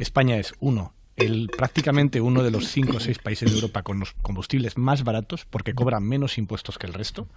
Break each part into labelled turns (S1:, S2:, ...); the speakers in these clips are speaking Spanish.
S1: España es prácticamente uno de los 5 o 6 países de Europa con los combustibles más baratos porque cobran menos impuestos que el resto.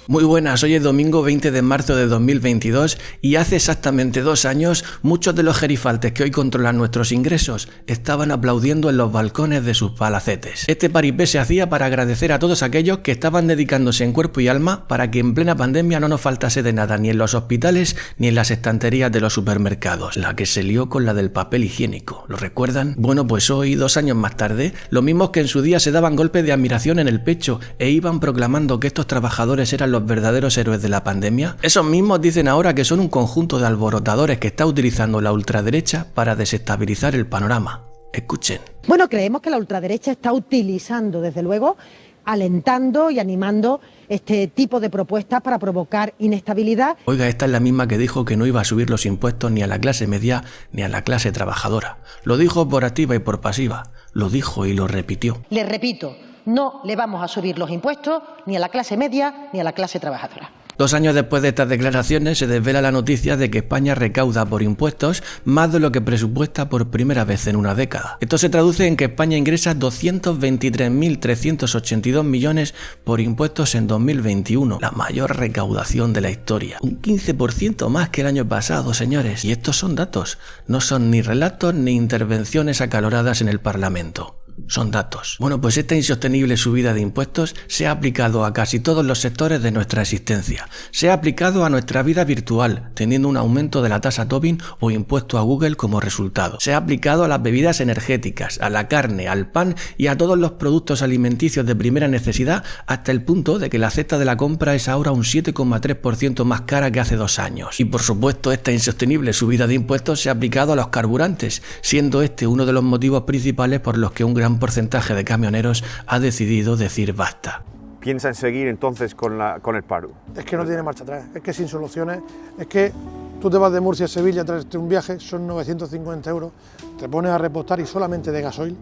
S2: Muy buenas, hoy es domingo 20 de marzo de 2022 y hace exactamente 2 años muchos de los gerifaltes que hoy controlan nuestros ingresos estaban aplaudiendo en los balcones de sus palacetes. Este paripé se hacía para agradecer a todos aquellos que estaban dedicándose en cuerpo y alma para que en plena pandemia no nos faltase de nada ni en los hospitales ni en las estanterías de los supermercados. La que se lió con la del papel higiénico, ¿lo recuerdan? Bueno, pues hoy, 2 años más tarde, los mismos que en su día se daban golpes de admiración en el pecho e iban proclamando que estos trabajadores eran los verdaderos héroes de la pandemia, esos mismos dicen ahora que son un conjunto de alborotadores que está utilizando la ultraderecha para desestabilizar el panorama. Escuchen.
S3: Bueno, creemos que la ultraderecha está utilizando, desde luego, alentando y animando este tipo de propuestas para provocar inestabilidad.
S2: Oiga, esta es la misma que dijo que no iba a subir los impuestos ni a la clase media ni a la clase trabajadora. Lo dijo por activa y por pasiva. Lo dijo y lo repitió.
S3: Les repito, no le vamos a subir los impuestos ni a la clase media ni a la clase trabajadora.
S2: 2 años después de estas declaraciones se desvela la noticia de que España recauda por impuestos más de lo que presupuesta por primera vez en una década. Esto se traduce en que España ingresa 223.382 millones por impuestos en 2021, la mayor recaudación de la historia. Un 15% más que el año pasado, señores. Y estos son datos, no son ni relatos ni intervenciones acaloradas en el Parlamento. Son datos. Bueno, pues esta insostenible subida de impuestos se ha aplicado a casi todos los sectores de nuestra existencia. Se ha aplicado a nuestra vida virtual, teniendo un aumento de la tasa Tobin o impuesto a Google como resultado. Se ha aplicado a las bebidas energéticas, a la carne, al pan y a todos los productos alimenticios de primera necesidad, hasta el punto de que la cesta de la compra es ahora un 7,3% más cara que hace 2 años. Y por supuesto, esta insostenible subida de impuestos se ha aplicado a los carburantes, siendo este uno de los motivos principales por los que un gran porcentaje de camioneros ha decidido decir basta.
S4: ¿Piensan seguir entonces con el paro?
S5: Es que no tiene marcha atrás, es que sin soluciones, es que tú te vas de Murcia a Sevilla, traes un viaje, son 950 euros, te pones a repostar y solamente de gasoil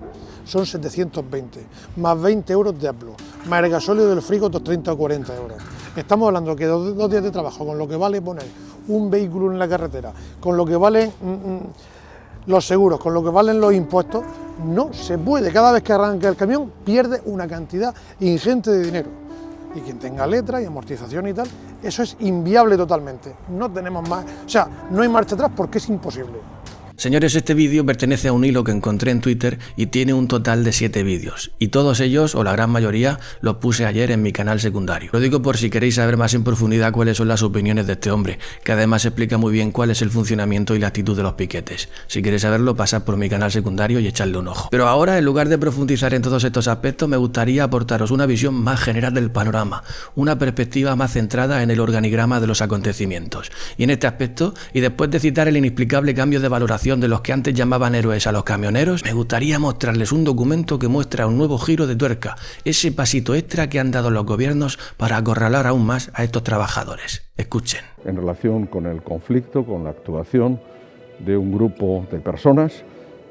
S5: son 720, más 20 euros de Aplo, más el gasóleo del frigo, otros 30 o 40 euros. Estamos hablando que 2 días de trabajo, con lo que vale poner un vehículo en la carretera, con lo que valen los seguros, con lo que valen los impuestos, no se puede. Cada vez que arranca el camión pierde una cantidad ingente de dinero. Y quien tenga letra y amortización y tal, eso es inviable totalmente. No tenemos más, o sea, no hay marcha atrás porque es imposible.
S2: Señores, este vídeo pertenece a un hilo que encontré en Twitter y tiene un total de 7 vídeos. Y todos ellos, o la gran mayoría, los puse ayer en mi canal secundario. Lo digo por si queréis saber más en profundidad cuáles son las opiniones de este hombre, que además explica muy bien cuál es el funcionamiento y la actitud de los piquetes. Si queréis saberlo, pasad por mi canal secundario y echadle un ojo. Pero ahora, en lugar de profundizar en todos estos aspectos, me gustaría aportaros una visión más general del panorama, una perspectiva más centrada en el organigrama de los acontecimientos. Y en este aspecto, y después de citar el inexplicable cambio de valoración de los que antes llamaban héroes a los camioneros, me gustaría mostrarles un documento que muestra un nuevo giro de tuerca, ese pasito extra que han dado los gobiernos para acorralar aún más a estos trabajadores. Escuchen.
S6: En relación con el conflicto, con la actuación de un grupo de personas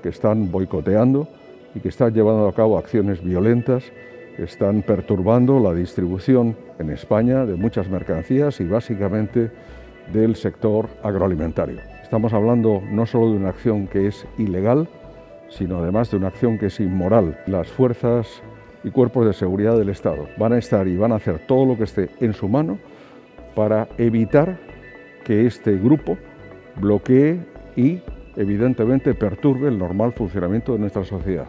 S6: que están boicoteando y que están llevando a cabo acciones violentas, que están perturbando la distribución en España de muchas mercancías y básicamente del sector agroalimentario. Estamos hablando no solo de una acción que es ilegal, sino además de una acción que es inmoral. Las fuerzas y cuerpos de seguridad del Estado van a estar y van a hacer todo lo que esté en su mano para evitar que este grupo bloquee y, evidentemente, perturbe el normal funcionamiento de nuestra sociedad.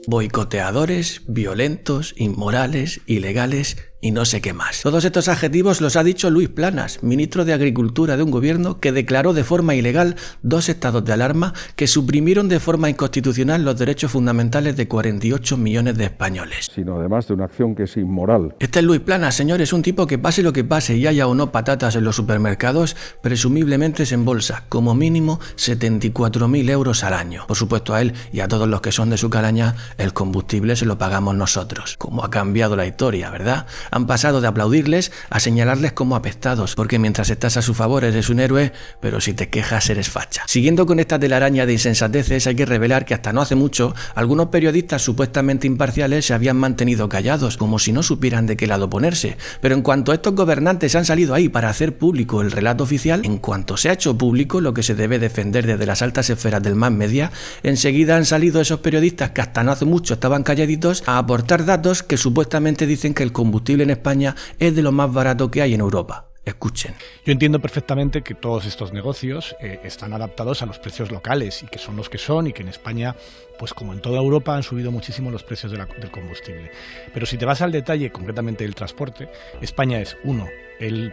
S2: Boicoteadores, violentos, inmorales, ilegales y no sé qué más. Todos estos adjetivos los ha dicho Luis Planas, ministro de Agricultura de un gobierno que declaró de forma ilegal 2 estados de alarma que suprimieron de forma inconstitucional los derechos fundamentales de 48 millones de españoles.
S6: Sino además de una acción que es inmoral.
S2: Este es Luis Planas, señores, un tipo que pase lo que pase y haya o no patatas en los supermercados, presumiblemente se embolsa como mínimo 74.000 euros al año. Por supuesto, a él y a todos los que son de su calaña, el combustible se lo pagamos nosotros. Como ha cambiado la historia, ¿verdad? Han pasado de aplaudirles a señalarles como apestados, porque mientras estás a su favor eres un héroe, pero si te quejas eres facha. Siguiendo con esta telaraña de insensateces, hay que revelar que hasta no hace mucho, algunos periodistas supuestamente imparciales se habían mantenido callados, como si no supieran de qué lado ponerse. Pero en cuanto estos gobernantes han salido ahí para hacer público el relato oficial, en cuanto se ha hecho público lo que se debe defender desde las altas esferas del mass media, enseguida han salido esos periodistas que hasta no hace mucho estaban calladitos a aportar datos que supuestamente dicen que el combustible en España es de lo más barato que hay en Europa. Escuchen.
S1: Yo entiendo perfectamente que todos estos negocios están adaptados a los precios locales y que son los que son, y que en España, pues como en toda Europa, han subido muchísimo los precios del combustible. Pero si te vas al detalle, concretamente del transporte, España es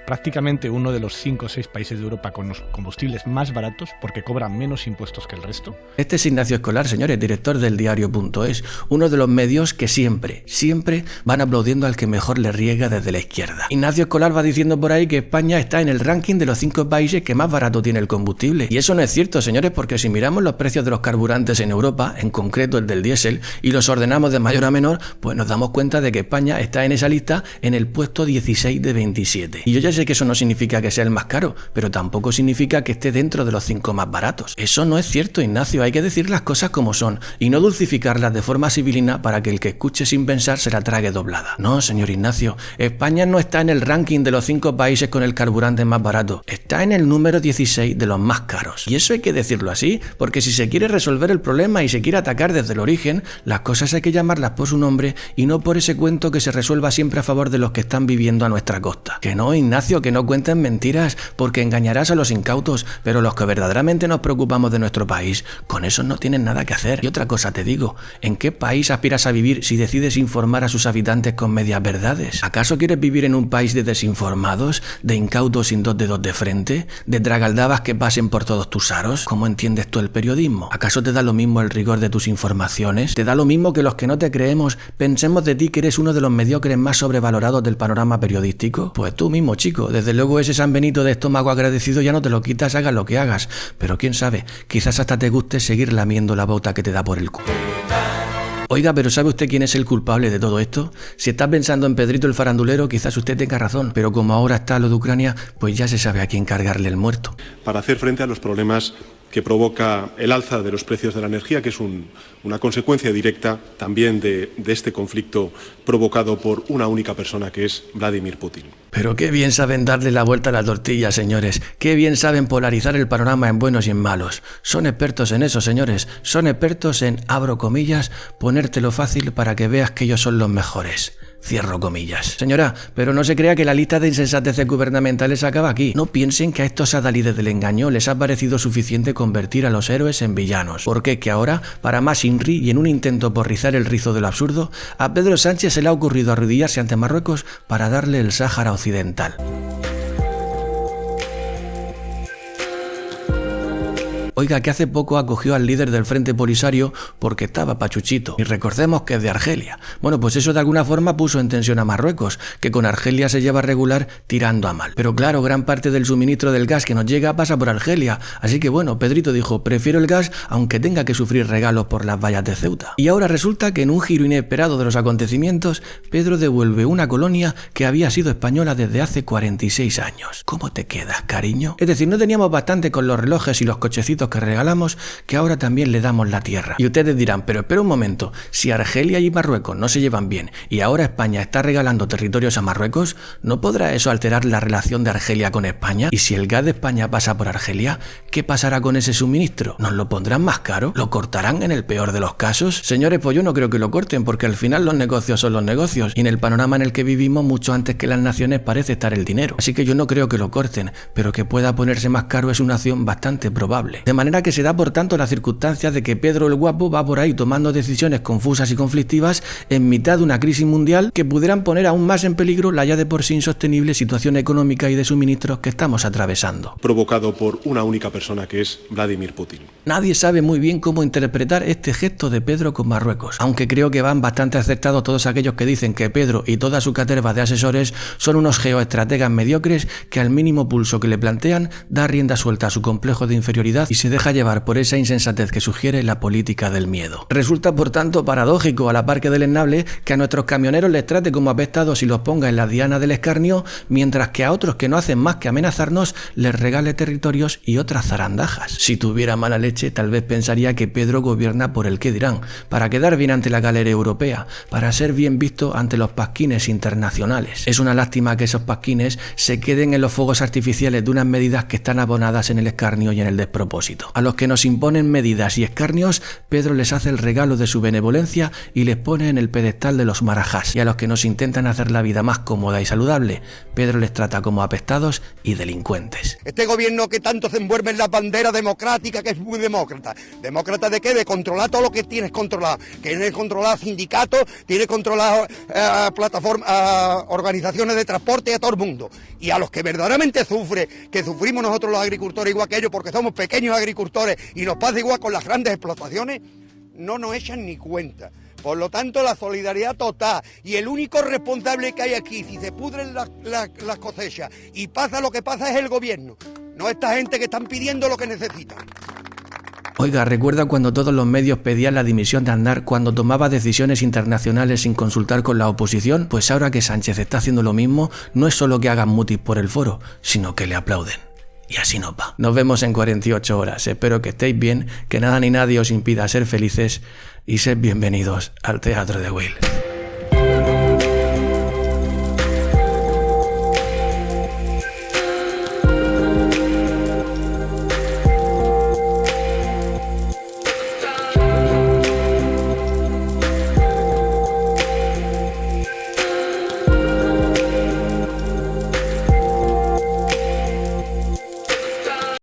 S1: prácticamente uno de los 5 o 6 países de Europa con los combustibles más baratos, porque cobran menos impuestos que el resto.
S2: Este es Ignacio Escolar, señores, director del diario.es, uno de los medios que siempre van aplaudiendo al que mejor le riega desde la izquierda. Ignacio Escolar va diciendo por ahí que España está en el ranking de los 5 países que más barato tiene el combustible. Y eso no es cierto, señores, porque si miramos los precios de los carburantes en Europa, en concreto el del diésel, y los ordenamos de mayor a menor, pues nos damos cuenta de que España está en esa lista en el puesto 16 de 27. Y yo ya sé que eso no significa que sea el más caro, pero tampoco significa que esté dentro de los 5 más baratos. Eso no es cierto, Ignacio, hay que decir las cosas como son y no dulcificarlas de forma sibilina para que el que escuche sin pensar se la trague doblada. No, señor Ignacio, España no está en el ranking de los 5 países con el carburante más barato, está en el número 16 de los más caros. Y eso hay que decirlo así, porque si se quiere resolver el problema y se quiere atacar desde el origen, las cosas hay que llamarlas por su nombre y no por ese cuento que se resuelva siempre a favor de los que están viviendo a nuestra costa. Que no, Ignacio, que no cuenten mentiras, porque engañarás a los incautos, pero los que verdaderamente nos preocupamos de nuestro país, con eso no tienen nada que hacer. Y otra cosa te digo, ¿en qué país aspiras a vivir si decides informar a sus habitantes con medias verdades? ¿Acaso quieres vivir en un país de desinformados, de incautos sin 2 dedos de frente, de tragaldabas que pasen por todos tus aros? ¿Cómo entiendes tú el periodismo? ¿Acaso te da lo mismo el rigor de tus informaciones? ¿Te da lo mismo que los que no te creemos pensemos de ti que eres uno de los mediocres más sobrevalorados del panorama periodístico? Pues tú mismo, chico, desde luego ese San Benito de estómago agradecido ya no te lo quitas, hagas lo que hagas, pero quién sabe, quizás hasta te guste seguir lamiendo la bota que te da por el culo. Oiga, pero ¿sabe usted quién es el culpable de todo esto? Si está pensando en Pedrito el farandulero, quizás usted tenga razón, pero como ahora está lo de Ucrania, pues ya se sabe a quién cargarle el muerto.
S7: Para hacer frente a los problemas que provoca el alza de los precios de la energía, que es una consecuencia directa también de este conflicto provocado por una única persona, que es Vladimir Putin.
S2: Pero qué bien saben darle la vuelta a la tortilla, señores. Qué bien saben polarizar el panorama en buenos y en malos. Son expertos en eso, señores. Son expertos en, abro comillas, ponértelo fácil para que veas que ellos son los mejores. Cierro comillas. Señora, pero no se crea que la lista de insensateces gubernamentales acaba aquí. No piensen que a estos adalides del engaño les ha parecido suficiente convertir a los héroes en villanos. Porque que ahora, para más INRI y en un intento por rizar el rizo de lo absurdo, a Pedro Sánchez se le ha ocurrido arrodillarse ante Marruecos para darle el Sáhara Occidental. Oiga, que hace poco acogió al líder del Frente Polisario porque estaba pachuchito, y recordemos que es de Argelia. Bueno, pues eso de alguna forma puso en tensión a Marruecos, que con Argelia se lleva regular tirando a mal. Pero claro, gran parte del suministro del gas que nos llega pasa por Argelia, así que bueno, Pedrito dijo, prefiero el gas aunque tenga que sufrir regalos por las vallas de Ceuta. Y ahora resulta que en un giro inesperado de los acontecimientos, Pedro devuelve una colonia que había sido española desde hace 46 años. ¿Cómo te quedas, cariño? Es decir, no teníamos bastante con los relojes y los cochecitos que regalamos, que ahora también le damos la tierra. Y ustedes dirán, pero espera un momento, si Argelia y Marruecos no se llevan bien y ahora España está regalando territorios a Marruecos, ¿no podrá eso alterar la relación de Argelia con España? Y si el gas de España pasa por Argelia, ¿qué pasará con ese suministro? ¿Nos lo pondrán más caro? ¿Lo cortarán en el peor de los casos? Señores, pues yo no creo que lo corten, porque al final los negocios son los negocios, y en el panorama en el que vivimos, mucho antes que las naciones parece estar el dinero. Así que yo no creo que lo corten, pero que pueda ponerse más caro es una acción bastante probable. De manera que se da por tanto la circunstancia de que Pedro el Guapo va por ahí tomando decisiones confusas y conflictivas en mitad de una crisis mundial que pudieran poner aún más en peligro la ya de por sí insostenible situación económica y de suministros que estamos atravesando.
S7: Provocado por una única persona, que es Vladimir Putin.
S2: Nadie sabe muy bien cómo interpretar este gesto de Pedro con Marruecos, aunque creo que van bastante acertados todos aquellos que dicen que Pedro y toda su caterva de asesores son unos geoestrategas mediocres que al mínimo pulso que le plantean da rienda suelta a su complejo de inferioridad y se deja llevar por esa insensatez que sugiere la política del miedo. Resulta, por tanto, paradójico, a la par que deleznable, que a nuestros camioneros les trate como apestados y los ponga en la diana del escarnio, mientras que a otros que no hacen más que amenazarnos les regale territorios y otras zarandajas. Si tuviera mala leche, tal vez pensaría que Pedro gobierna por el qué dirán, para quedar bien ante la galera europea, para ser bien visto ante los pasquines internacionales. Es una lástima que esos pasquines se queden en los fuegos artificiales de unas medidas que están abonadas en el escarnio y en el despropósito. A los que nos imponen medidas y escarnios, Pedro les hace el regalo de su benevolencia y les pone en el pedestal de los marajás. Y a los que nos intentan hacer la vida más cómoda y saludable, Pedro les trata como apestados y delincuentes.
S8: Este gobierno que tanto se envuelve en la bandera democrática, que es muy demócrata. ¿Demócrata de qué? De controlar todo lo que tienes controlado. Que tienes controlado sindicatos, tienes controlado plataformas, organizaciones de transporte y a todo el mundo. Y a los que verdaderamente que sufrimos nosotros los agricultores igual que ellos, porque somos pequeños agricultores y nos pasa igual con las grandes explotaciones, no nos echan ni cuenta. Por lo tanto, la solidaridad total, y el único responsable que hay aquí, si se pudren las cosechas y pasa lo que pasa, es el gobierno, no esta gente que están pidiendo lo que necesitan.
S2: Oiga, ¿recuerda cuando todos los medios pedían la dimisión de Aznar cuando tomaba decisiones internacionales sin consultar con la oposición? Pues ahora que Sánchez está haciendo lo mismo, no es solo que hagan mutis por el foro, sino que le aplauden. Y así nos va. Nos vemos en 48 horas. Espero que estéis bien, que nada ni nadie os impida ser felices y sed bienvenidos al Teatro de Will.